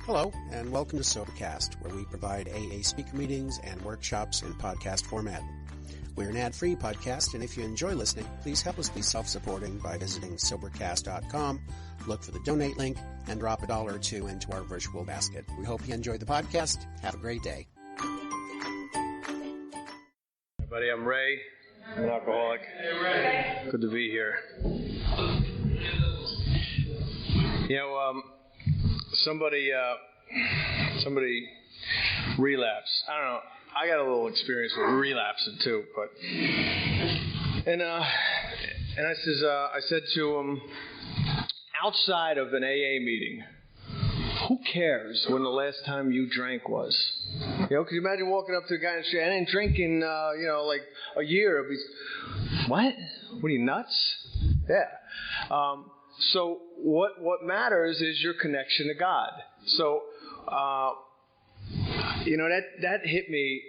Hello, and welcome to Sobercast, where we provide AA speaker meetings and workshops in podcast format. We're an ad-free podcast, and if you enjoy listening, please help us be self-supporting by visiting Sobercast.com, look for the donate link, and drop $1 or $2 into our virtual basket. We hope you enjoyed the podcast. Have a great day. Hi, buddy. I'm Ray. I'm an alcoholic. Hey, Ray. Good to be here. You know, somebody relapsed. I don't know. I got a little experience with relapsing too, but I said to him, outside of an AA meeting, who cares when the last time you drank was? You know, could you imagine walking up to a guy and saying, I didn't drink in, like a year. What? What are you, nuts? Yeah. So what matters is your connection to God. So, that hit me.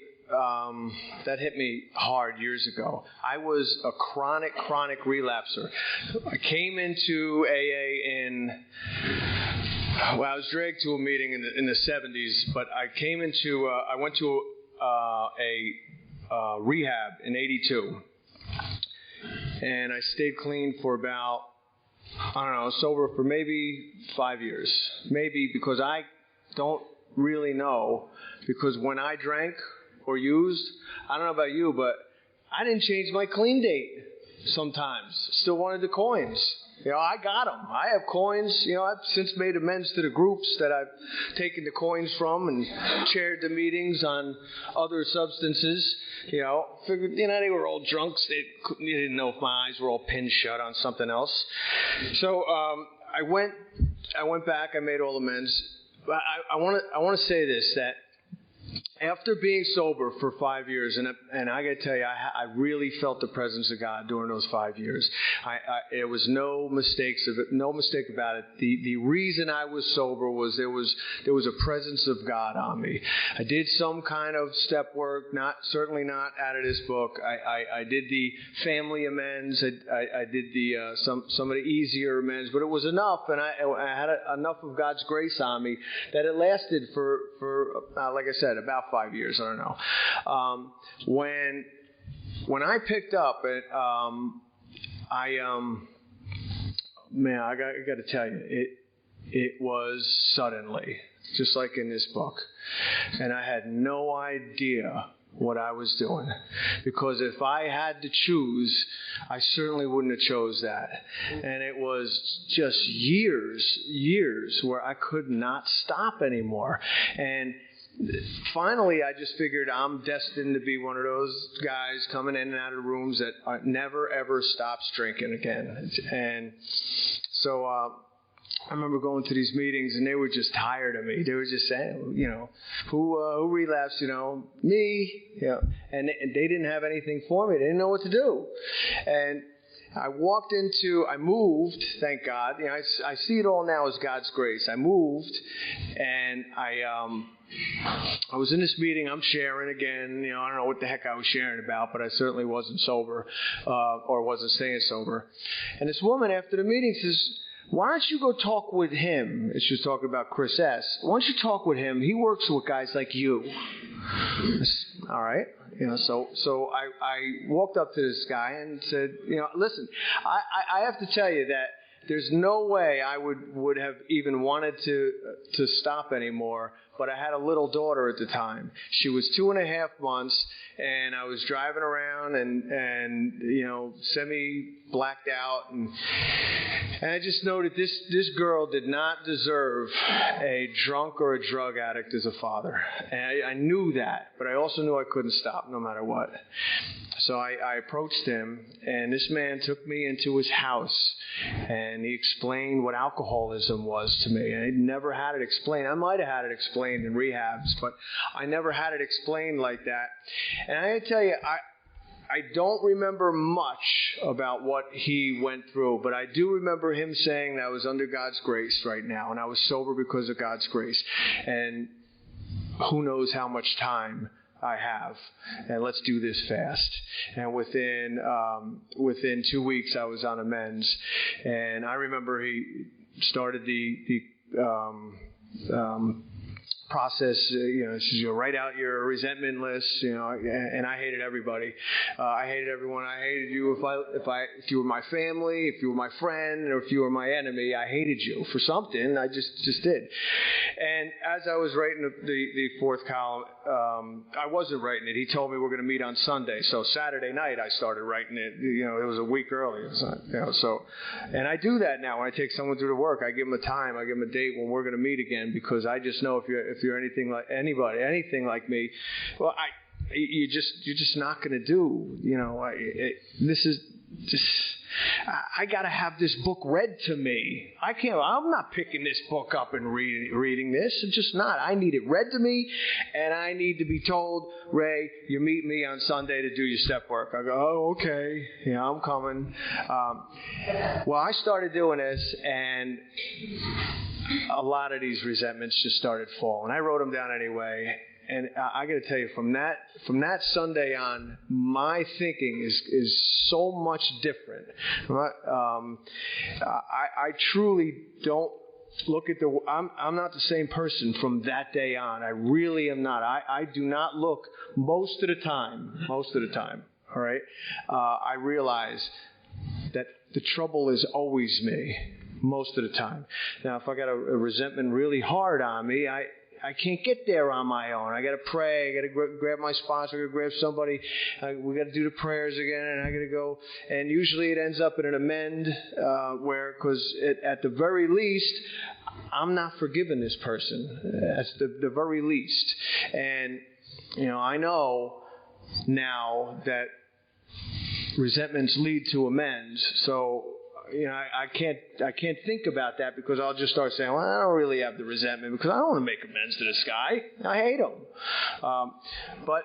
That hit me hard years ago. I was a chronic relapser. I came into AA I was dragged to a meeting in the 70s, but I went to a rehab in 82. And I stayed clean for about, sober for maybe 5 years. Maybe, because I don't really know. Because when I drank or used, I don't know about you, but I didn't change my clean date sometimes. Still wanted the coins. I got them. I have coins. I've since made amends to the groups that I've taken the coins from and chaired the meetings on other substances. Figured, they were all drunks. They didn't know if my eyes were all pinned shut on something else. So I went back. I made all amends. But I want to say this, that after being sober for 5 years, and I got to tell you, I really felt the presence of God during those 5 years. There was no mistake about it. The reason I was sober was there was a presence of God on me. I did some kind of step work, certainly not out of this book. I did the family amends. I did some of the easier amends, but it was enough, and I had enough of God's grace on me that it lasted for like I said, about 5 years. I don't know. When I picked up it, I got to tell you, it was suddenly, just like in this book, and I had no idea what I was doing, because if I had to choose, I certainly wouldn't have chose that. And it was just years where I could not stop anymore. And finally, I just figured I'm destined to be one of those guys coming in and out of rooms that never, ever stops drinking again. And so I remember going to these meetings, and they were just tired of me. They were just saying, who relapsed, me, and they didn't have anything for me. They didn't know what to do. And I moved, thank God. I see it all now as God's grace. I moved, and I was in this meeting. I'm sharing again. I don't know what the heck I was sharing about, but I certainly wasn't sober, or wasn't staying sober. And this woman after the meeting says, why don't you go talk with him? And she was talking about Chris S. Why don't you talk with him? He works with guys like you. All right. So I walked up to this guy and said, listen, I have to tell you that there's no way I would have even wanted to stop anymore. But I had a little daughter at the time. She was 2.5 months, and I was driving around and semi-blacked out, and I just noted this girl did not deserve a drunk or a drug addict as a father. And I knew that, but I also knew I couldn't stop no matter what. So I approached him, and this man took me into his house, and he explained what alcoholism was to me. I never had it explained. I might have had it explained in rehabs, but I never had it explained like that. And I gotta tell you, I don't remember much about what he went through, but I do remember him saying that I was under God's grace right now, and I was sober because of God's grace. And who knows how much time I have, and let's do this fast. And within 2 weeks, I was on amends, and I remember he started the process, you write out your resentment list, and I hated everybody. I hated everyone. I hated you if you were my family, if you were my friend, or if you were my enemy. I hated you for something. I just did. And as I was writing the fourth column, I wasn't writing it. He told me we're going to meet on Sunday. So Saturday night I started writing it. It was a week earlier. And I do that now when I take someone through to work. I give them a time. I give them a date when we're going to meet again, because I just know if you're anything like anything like me, well, you're just not going to do. This is just. I got to have this book read to me. I'm not picking this book up and reading this. It's just not. I need it read to me, and I need to be told, Ray, you meet me on Sunday to do your step work. I go, oh, okay. Yeah, I'm coming. Well, I started doing this, and a lot of these resentments just started falling. I wrote them down anyway. And I got to tell you, from that Sunday on, my thinking is so much different. I truly don't look at I'm not the same person from that day on. I really am not. I do not look most of the time. All right. I realize that the trouble is always me most of the time. Now, if I got a resentment really hard on me, I can't get there on my own. I got to pray. I got to grab my sponsor. I got to grab somebody. We got to do the prayers again, and I got to go. And usually it ends up in an amend, because at the very least, I'm not forgiving this person. That's the very least. And I know now that resentments lead to amends. So. I can't think about that, because I'll just start saying, well, I don't really have the resentment because I don't want to make amends to this guy. I hate him. But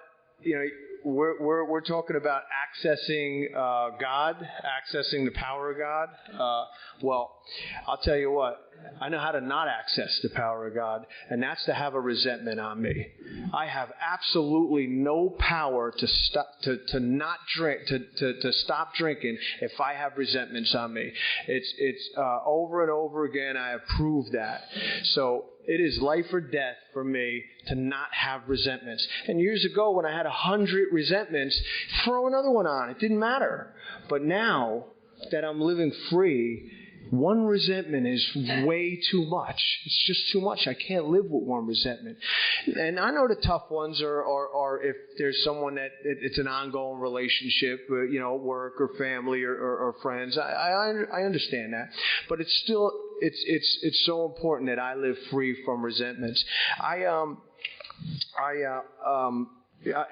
we're talking about accessing God, accessing the power of God. Well, I'll tell you what. I know how to not access the power of God, and that's to have a resentment on me. I have absolutely no power to stop not drink to stop drinking if I have resentments on me. It's over and over again. I have proved that. So it is life or death for me to not have resentments. And years ago, when I had 100 resentments, throw another one on. It didn't matter. But now that I'm living free, one resentment is way too much. It's just too much. I can't live with one resentment. And I know the tough ones are if there's someone that it's an ongoing relationship, work or family or friends. I understand that. But it's still, it's so important that I live free from resentments.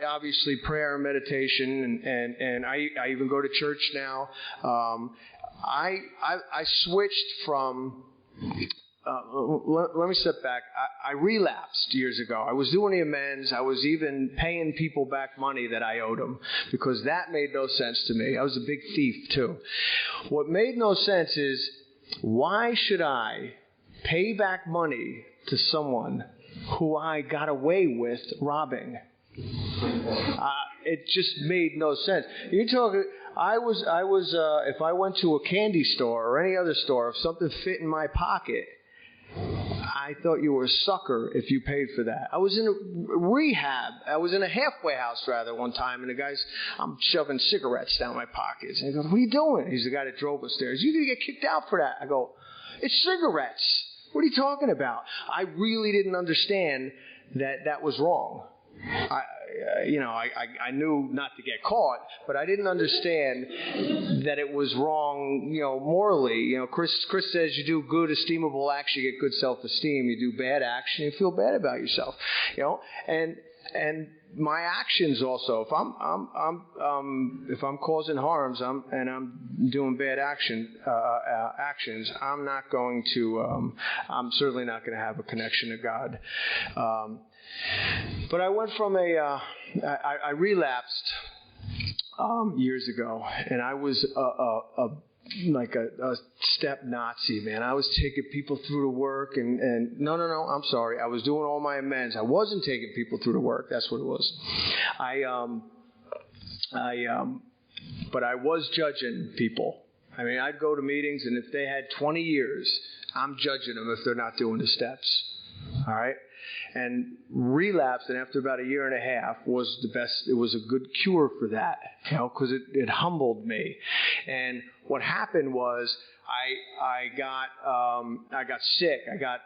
Obviously prayer and meditation, and I even go to church now. I switched from. Let me step back. I relapsed years ago. I was doing the amends. I was even paying people back money that I owed them, because that made no sense to me. I was a big thief too. What made no sense is, why should I pay back money to someone who I got away with robbing? It just made no sense. You're talking. I was. If I went to a candy store or any other store, if something fit in my pocket, I thought you were a sucker if you paid for that. I was in a rehab. I was in a halfway house, rather, one time, and the guy's, I'm shoving cigarettes down my pockets. And he goes, what are you doing? He's the guy that drove us there. You're going to get kicked out for that. I go, it's cigarettes. What are you talking about? I really didn't understand that was wrong. I knew not to get caught, but I didn't understand that it was wrong, morally. Chris says you do good, esteemable acts, you get good self-esteem. You do bad action, you feel bad about yourself. And my actions also. If I'm causing harms, I'm doing bad actions, I'm not going to. I'm certainly not going to have a connection to God. But I went from I relapsed years ago, and I was a step Nazi, man. I was taking people through to work, and no, I'm sorry. I was doing all my amends. I wasn't taking people through to work. That's what it was. But I was judging people. I mean, I'd go to meetings, and if they had 20 years, I'm judging them if they're not doing the steps. All right. And relapsed, and after about a year and a half was the best. It was a good cure for that, because it humbled me. And what happened was I got sick. I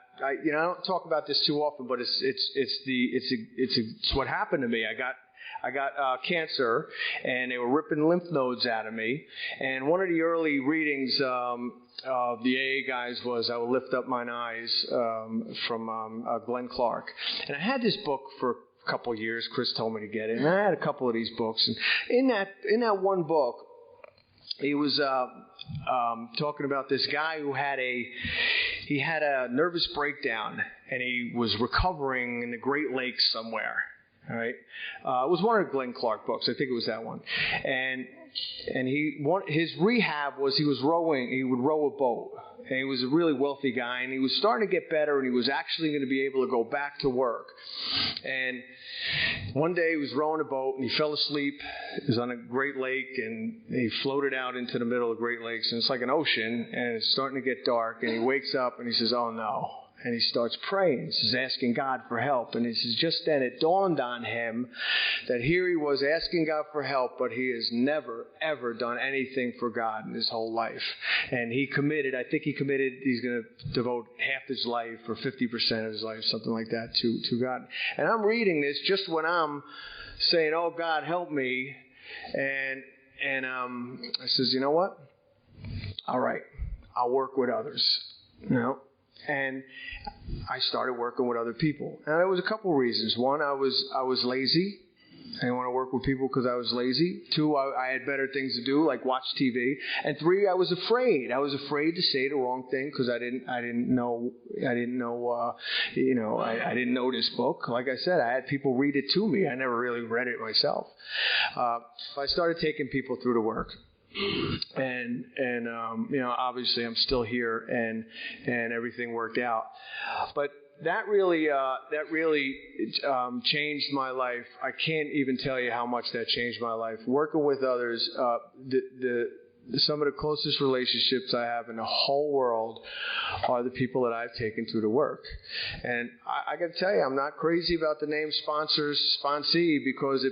don't talk about this too often, but it's what happened to me. I got cancer, and they were ripping lymph nodes out of me. And one of the early readings of the AA guys was "I Will Lift Up Mine Eyes" from Glenn Clark. And I had this book for a couple of years. Chris told me to get it, and I had a couple of these books. And in that one book, he was talking about this guy who had a nervous breakdown, and he was recovering in the Great Lakes somewhere. All right, it was one of the Glenn Clark books. I think it was that one. And his rehab was he was rowing. He would row a boat, and he was a really wealthy guy, and he was starting to get better, and he was actually going to be able to go back to work. And one day he was rowing a boat, and he fell asleep. He was on a Great Lake, and he floated out into the middle of the Great Lakes, and it's like an ocean, and it's starting to get dark, and he wakes up, and he says, "Oh no." And he starts praying. He's asking God for help. And he says, just then it dawned on him that here he was asking God for help, but he has never, ever done anything for God in his whole life. And he's going to devote half his life or 50% of his life, something like that, to God. And I'm reading this just when I'm saying, "Oh, God, help me." And I says, "You know what? All right, I'll work with others." And I started working with other people. And there was a couple reasons. One, I was lazy. I didn't want to work with people because I was lazy. Two, I had better things to do, like watch TV. And three, I was afraid. I was afraid to say the wrong thing because I didn't know this book. Like I said, I had people read it to me. I never really read it myself. I started taking people through the work. And obviously I'm still here, and everything worked out. But that really changed my life. I can't even tell you how much that changed my life. Working with others, some of the closest relationships I have in the whole world are the people that I've taken through the work. And I got to tell you, I'm not crazy about the name sponsee, because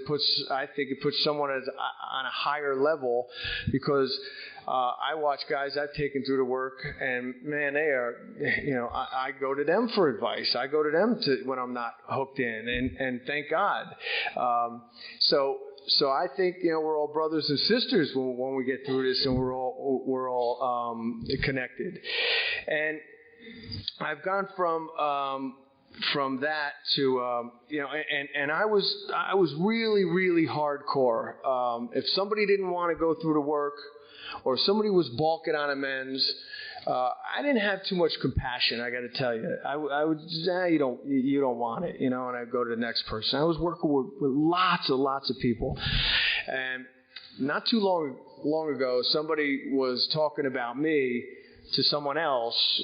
I think it puts someone on a higher level, because I watch guys I've taken through the work, and man, they are, I go to them for advice. I go to them when I'm not hooked in, and thank God. So I think we're all brothers and sisters when we get through this, and we're all connected. And I've gone from that to and I was really, really hardcore. If somebody didn't want to go through the work, or if somebody was balking on amends, I didn't have too much compassion, I got to tell you. I would say, you don't want it, and I'd go to the next person. I was working with lots of people. And not too long ago, somebody was talking about me to someone else.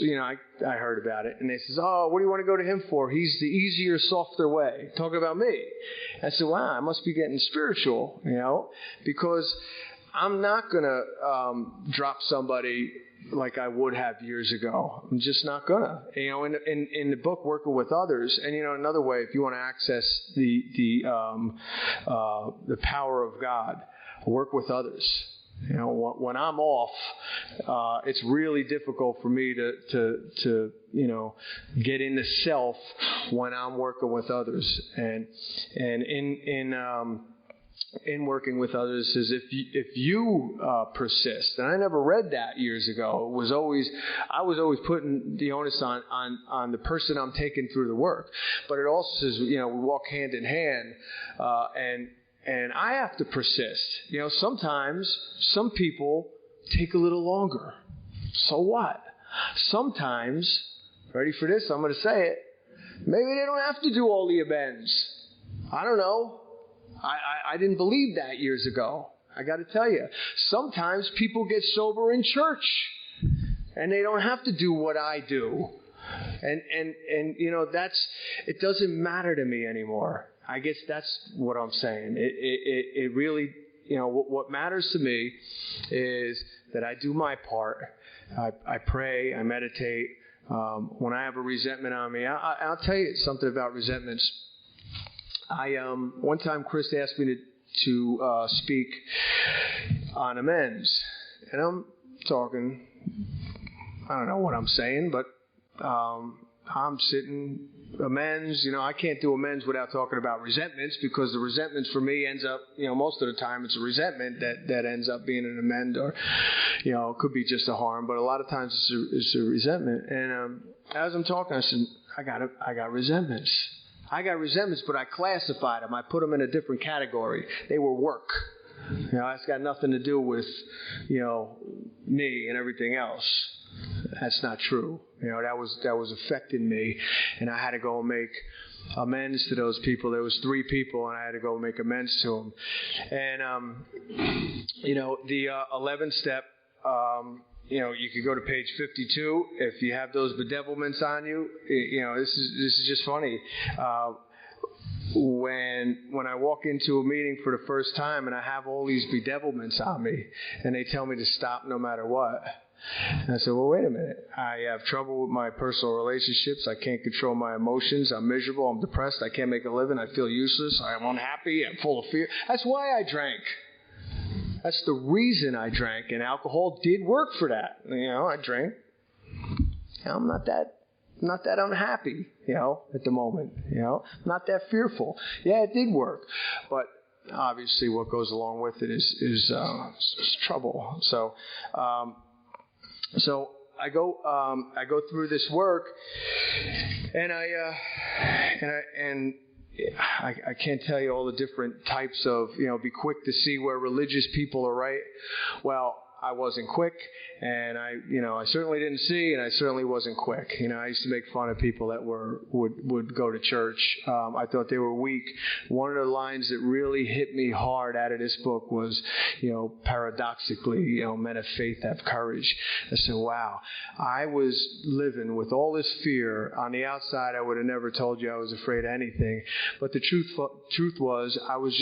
I heard about it, and they says, "Oh, what do you want to go to him for? He's the easier, softer way." Talking about me. I said, "Wow, I must be getting spiritual, because I'm not going to drop somebody like I would have years ago. I'm just not gonna. In the book, Working with Others, and another way, if you want to access the power of God, work with others. When I'm off, it's really difficult for me to get into self when I'm working with others, and in working with others is if you persist. And I never read that years ago. I was always putting the onus on the person I'm taking through the work. But it also says, we walk hand in hand, and I have to persist. Sometimes some people take a little longer. So what? Sometimes, ready for this? I'm going to say it. Maybe they don't have to do all the amends. I don't know. I didn't believe that years ago. I got to tell you, sometimes people get sober in church, and they don't have to do what I do. And it doesn't matter to me anymore. I guess that's what I'm saying. It really, what matters to me is that I do my part. I pray, I meditate, When I have a resentment on me, I'll tell you something about resentments. One time Chris asked me to speak on amends, and I'm talking, I don't know what I'm saying, but I'm sitting amends. I can't do amends without talking about resentments, because the resentments for me ends up, most of the time it's a resentment that ends up being an amend, or, it could be just a harm, but a lot of times it's a resentment. And as I'm talking, I said, I got resentments. I got resentments, but I classified them. I put them in a different category. They were work. It's got nothing to do with, me and everything else. That's not true. That was affecting me, and I had to go and make amends to those people. There was 3 people, and I had to go make amends to them. And the 11th step. You could go to page 52 if you have those bedevilments on you. This is just funny. When I walk into a meeting for the first time and I have all these bedevilments on me, and they tell me to stop no matter what. And I said, well, wait a minute. I have trouble with my personal relationships. I can't control my emotions. I'm miserable. I'm depressed. I can't make a living. I feel useless. I'm unhappy. I'm full of fear. That's why I drank. That's the reason I drank, and alcohol did work for that. I drank. I'm not that unhappy, at the moment. Not that fearful. Yeah, it did work, but obviously, what goes along with it is trouble. So I go through this work, and I can't tell you all the different types of, be quick to see where religious people are right. Well, I wasn't quick, and I certainly didn't see, and I certainly wasn't quick. I used to make fun of people that would go to church. I thought they were weak. One of the lines that really hit me hard out of this book was, paradoxically, men of faith have courage. I said, wow, I was living with all this fear. On the outside, I would have never told you I was afraid of anything, but the truth was, I was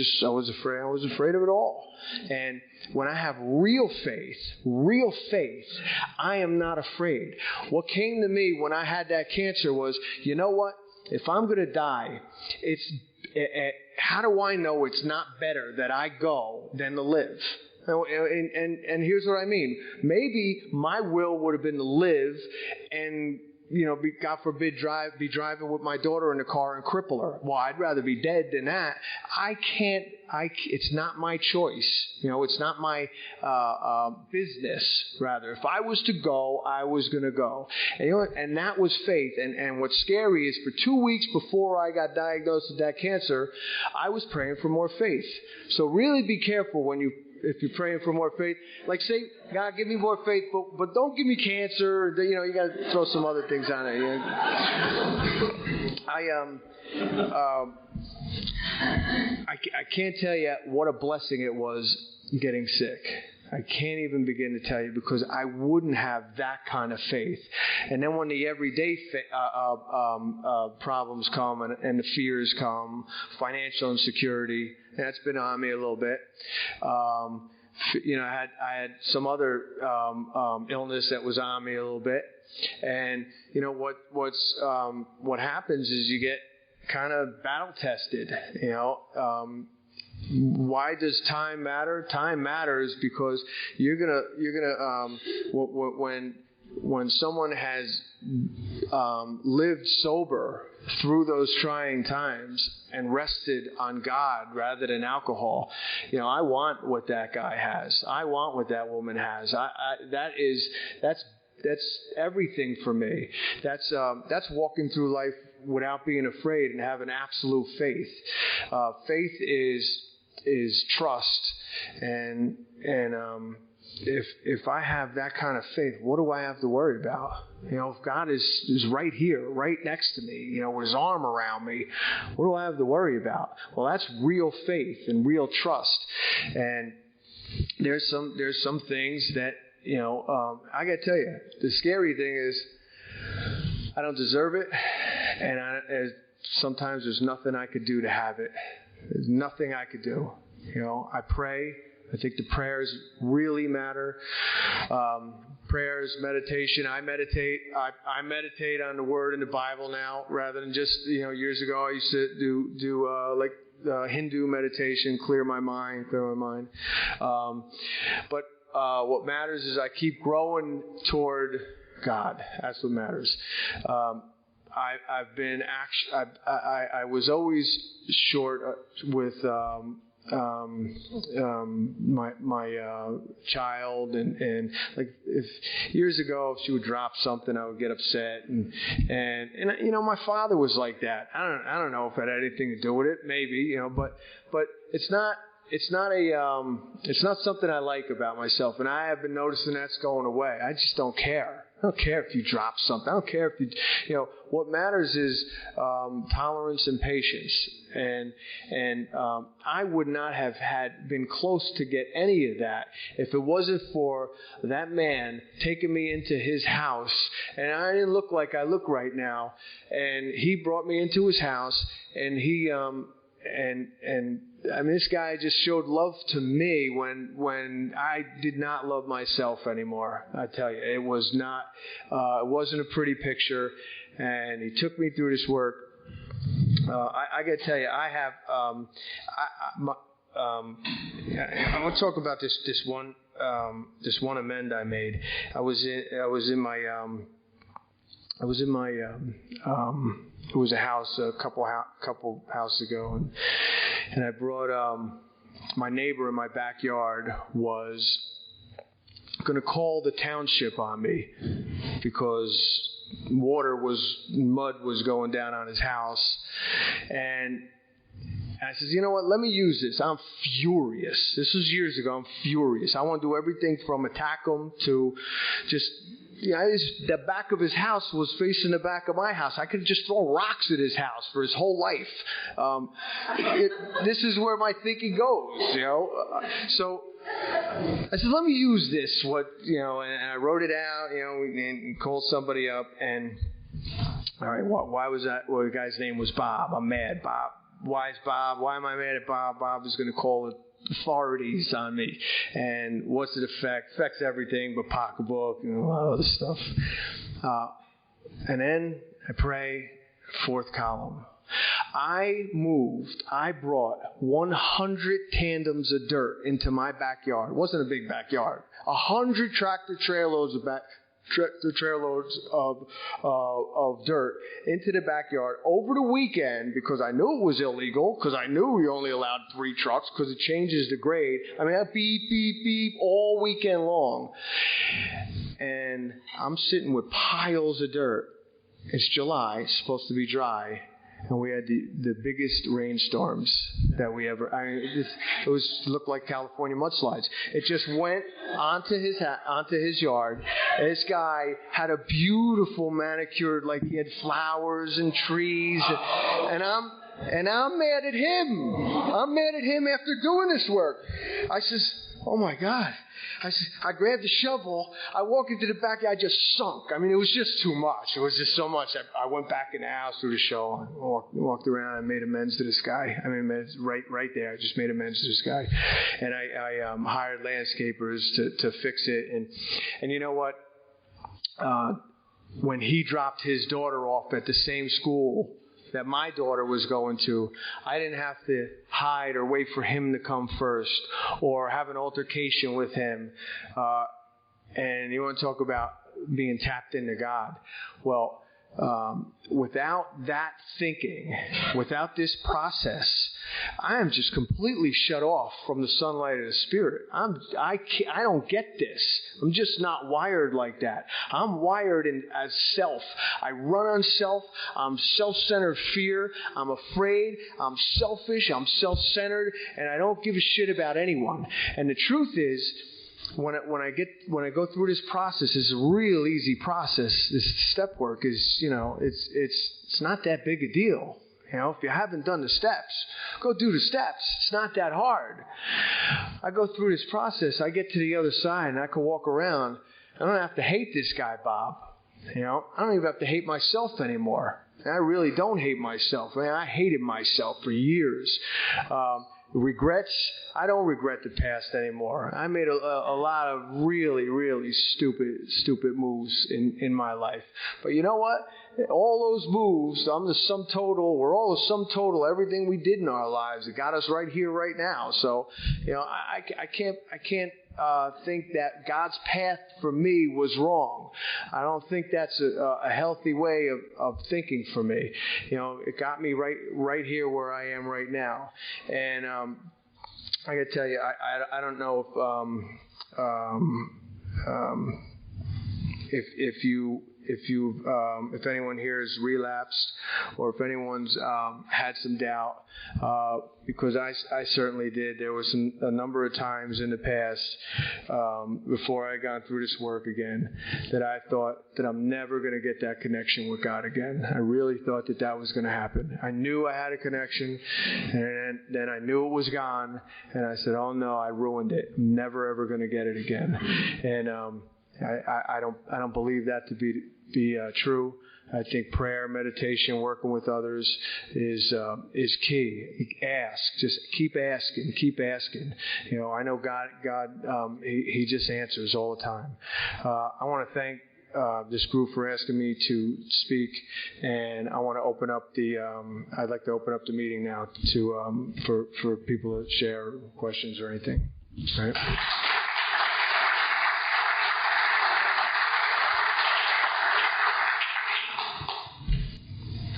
afraid. I was afraid of it all. And when I have real faith, I am not afraid. What came to me when I had that cancer was, you know what? If I'm going to die, how do I know it's not better that I go than to live? And here's what I mean. Maybe my will would have been to live and, God forbid, be driving with my daughter in the car and cripple her. Well, I'd rather be dead than that. It's not my choice. It's not my business, rather. If I was to go, I was going to go. And that was faith. And what's scary is for 2 weeks before I got diagnosed with that cancer, I was praying for more faith. So really be careful if you're praying for more faith. Like, say, God, give me more faith, but don't give me cancer. You got to throw some other things on it. I can't tell you what a blessing it was getting sick. I can't even begin to tell you, because I wouldn't have that kind of faith. And then when the everyday problems come and the fears come, financial insecurity, that's been on me a little bit. I had some other illness that was on me a little bit. And what happens is you get kind of battle tested. Why does time matter? Time matters because you're gonna when someone has lived sober through those trying times and rested on God rather than alcohol, I want what that guy has. I want what that woman has. That's everything for me. That's walking through life without being afraid and having absolute faith. Faith is trust, and if I have that kind of faith, what do I have to worry about? If God is right here, right next to me, with His arm around me, what do I have to worry about? Well, that's real faith and real trust. And there's some things that I got to tell you, the scary thing is I don't deserve it, and sometimes there's nothing I could do to have it. There's nothing I could do. I pray I think the prayers really matter. Prayers, meditation. I meditate. I meditate on the Word in the Bible now, rather than just, years ago I used to do Hindu meditation, clear my mind. But what matters is I keep growing toward God. That's what matters. I was always short with my child, and like if years ago if she would drop something, I would get upset, and my father was like that. I don't know if it had anything to do with it, maybe, but it's not something I like about myself, and I have been noticing that's going away. I just don't care. I don't care if you drop something. I don't care if you, what matters is tolerance and patience. And I would not have been close to get any of that if it wasn't for that man taking me into his house. And I didn't look like I look right now. And he brought me into his house, and he this guy just showed love to me when I did not love myself anymore. I tell you, it was not. It wasn't a pretty picture, and he took me through this work. I got to tell you, I have. I want to talk about this one amend I made. It was a house a couple houses ago, and I brought my neighbor in my backyard was going to call the township on me because mud was going down on his house, and I says, you know what, let me use this. I'm furious. This was years ago. I'm furious. I want to do everything from attack him to just... the back of his house was facing the back of my house. I could just throw rocks at his house for his whole life. This is where my thinking goes, So I said, let me use this. And I wrote it out, and called somebody up. And all right, why was that? Well, the guy's name was Bob. I'm mad, Bob. Why is Bob? Why am I mad at Bob? Bob is going to call it authorities on me, and what's it affect? Affects everything but pocketbook and a lot of other stuff. And then I pray, fourth column. I brought 100 tandems of dirt into my backyard. It wasn't a big backyard. 100 tractor trailers of dirt into the backyard over the weekend, because I knew it was illegal, because I knew we only allowed 3 trucks because it changes the grade. I mean, that beep, beep, beep all weekend long. And I'm sitting with piles of dirt. It's July, it's supposed to be dry. And we had the biggest rainstorms that we ever. It looked like California mudslides. It just went onto his yard. This guy had a beautiful manicured, like he had flowers and trees, and I'm mad at him. I'm mad at him after doing this work. I says, oh my God. I grabbed the shovel. I walked into the back. I just sunk. I mean, it was just too much. It was just so much. I went back in the house through the show. I walked around. I made amends to this guy. I mean, right there. I just made amends to this guy. And I hired landscapers to fix it. And you know what? When he dropped his daughter off at the same school that my daughter was going to, I didn't have to hide or wait for him to come first or have an altercation with him. And you want to talk about being tapped into God. Well, without that thinking, without this process, I am just completely shut off from the sunlight of the Spirit. I don't get this. I'm just not wired like that. I'm wired as self. I run on self. I'm self-centered fear. I'm afraid. I'm selfish. I'm self-centered, and I don't give a shit about anyone. And the truth is, when I go through this process, it's a real easy process. This step work is, it's not that big a deal. If you haven't done the steps, go do the steps. It's not that hard. I go through this process. I get to the other side, and I can walk around. I don't have to hate this guy, Bob. I don't even have to hate myself anymore. And I really don't hate myself. I hated myself for years. regrets, I don't regret the past anymore. I made a lot of really, really stupid moves in my life. But you know what? All those moves, we're all the sum total, everything we did in our lives. It got us right here, right now. So, I can't think that God's path for me was wrong. I don't think that's a healthy way of thinking for me. It got me right here where I am right now. And I gotta tell you, I don't know if anyone here has relapsed, or if anyone's had some doubt, because I certainly did. There was a number of times in the past, before I got through this work again, that I thought that I'm never going to get that connection with God again. I really thought that was going to happen. I knew I had a connection, and then I knew it was gone, and I said, oh no, I ruined it. I'm never ever going to get it again. And I don't believe that to be true. I think prayer, meditation, working with others is key. Just keep asking. I know God, He just answers all the time. I want to thank this group for asking me to speak, and I want to open up I'd like to open up the meeting now to for people to share questions or anything. All right.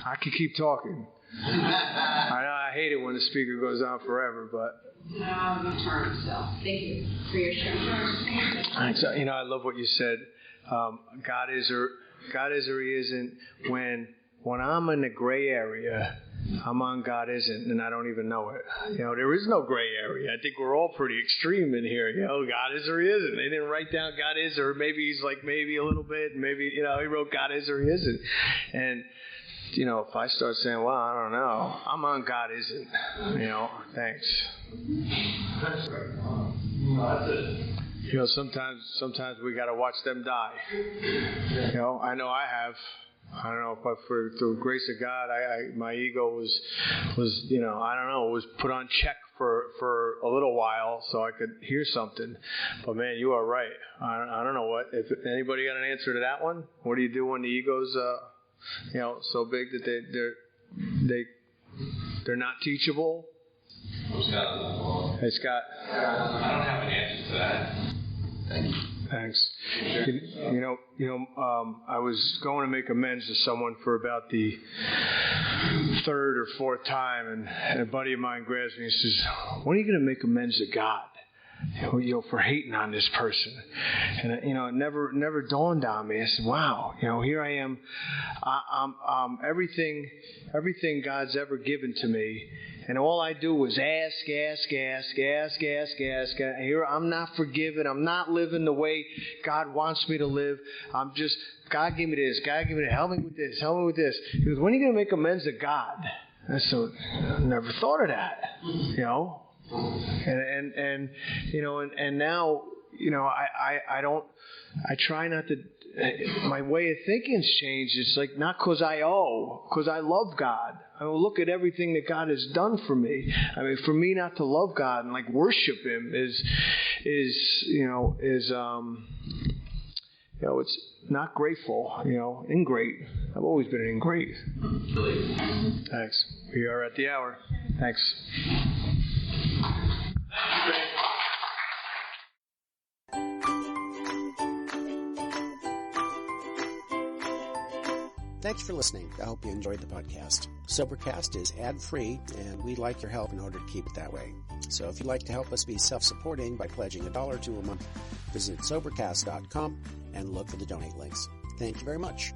I could keep talking. I hate it when the speaker goes on forever, but. Turn, so thank you for your share. So, I love what you said. God is or He isn't. When I'm in the gray area, I'm on God isn't, and I don't even know it. There is no gray area. I think we're all pretty extreme in here. God is or He isn't. They didn't write down God is, or maybe He's like maybe a little bit, and maybe He wrote God is or He isn't, and. If I start saying, well, I don't know, I'm on God isn't, thanks. Sometimes we got to watch them die. I know I have. I don't know, but for the grace of God, my ego was was put on check for a little while so I could hear something. But man, you are right. I don't know if anybody got an answer to that one. What do you do when the ego's so big that they're not teachable? Hey, Scott. I don't have an answer to that. Thank you. Thanks. I was going to make amends to someone for about the third or fourth time, and a buddy of mine grabs me and says, "When are you going to make amends to God? For hating on this person?" And it never dawned on me. I said, "Wow, here I am. I'm everything God's ever given to me, and all I do is ask. Here I'm not forgiven. I'm not living the way God wants me to live. I'm just God give me this. God give me that. Help me with this. Help me with this." He goes, "When are you going to make amends to God?" I said, "I never thought of that. And now, I try not to, my way of thinking's changed. It's like, not because I owe, because I love God. I mean, look at everything that God has done for me. I mean, for me not to love God and worship Him is it's not grateful, ingrate. I've always been an ingrate. Thanks. We are at the hour. Thanks. Thanks for listening. I hope you enjoyed the podcast. Sobercast is ad-free, and we'd like your help in order to keep it that way. So if you'd like to help us be self-supporting by pledging $1 or $2 a month, visit Sobercast.com and look for the donate links. Thank you very much.